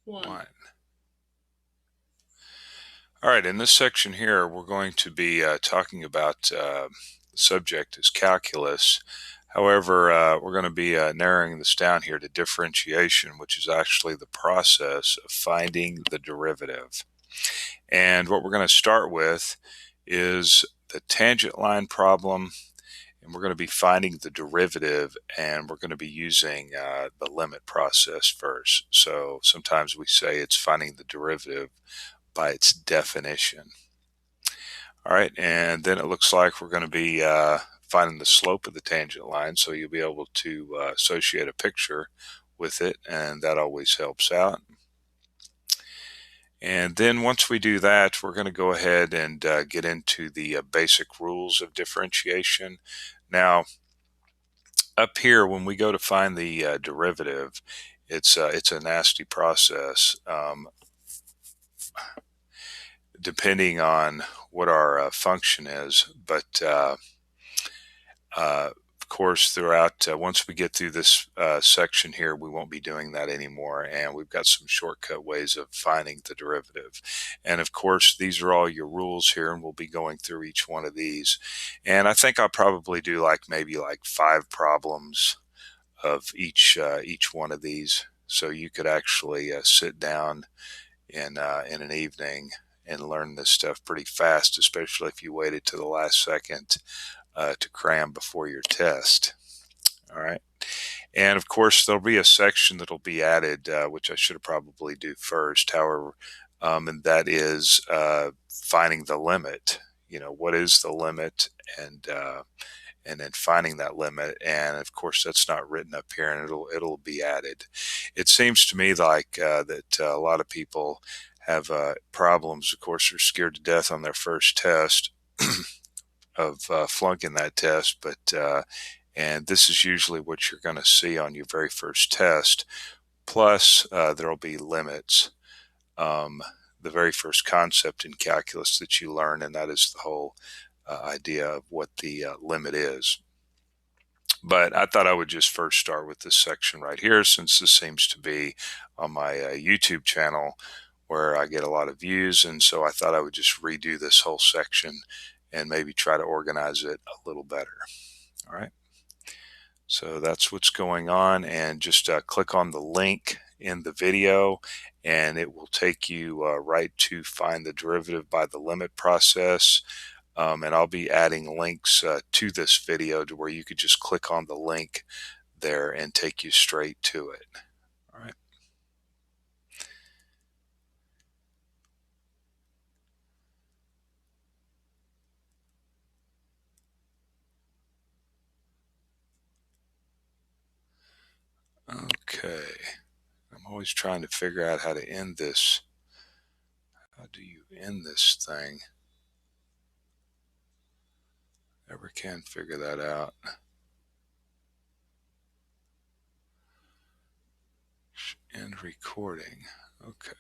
1. All right, in this section here, we're going to be talking about the subject is calculus. However, we're going to be narrowing this down here to differentiation, which is actually the process of finding the derivative. And what we're going to start with is the tangent line problem, and we're going to be finding the derivative, and we're going to be using the limit process first. So sometimes we say it's finding the derivative by its definition. All right, and then it looks like we're going to be finding the slope of the tangent line, so you'll be able to associate a picture with it, and that always helps out. And then once we do that, we're going to go ahead and get into the basic rules of differentiation. Now, up here, when we go to find the derivative, it's a nasty process. Depending on what our function is, but of course throughout once we get through this section here, we won't be doing that anymore, and we've got some shortcut ways of finding the derivative. And of course these are all your rules here, and we'll be going through each one of these, and I think I'll probably do maybe 5 problems of each one of these, so you could actually sit down in an evening and learn this stuff pretty fast, especially if you waited to the last second to cram before your test. All right. And of course, there'll be a section that'll be added, which I should probably do first, however, and that is finding the limit. You know, what is the limit, and then finding that limit. And of course, that's not written up here, and it'll be added. It seems to me like that a lot of people have problems. Of course, they're scared to death on their first test of flunking that test, but and this is usually what you're going to see on your very first test. Plus, there'll be limits. The very first concept in calculus that you learn, and that is the whole idea of what the limit is. But I thought I would just first start with this section right here, since this seems to be on my YouTube channel where I get a lot of views, and so I thought I would just redo this whole section and maybe try to organize it a little better. All right, so that's what's going on, and just click on the link in the video and it will take you right to find the derivative by the limit process. And I'll be adding links to this video to where you could just click on the link there and take you straight to it. All right. Okay. I'm always trying to figure out how to end this. How do you end this thing? Never can figure that out. End recording. Okay.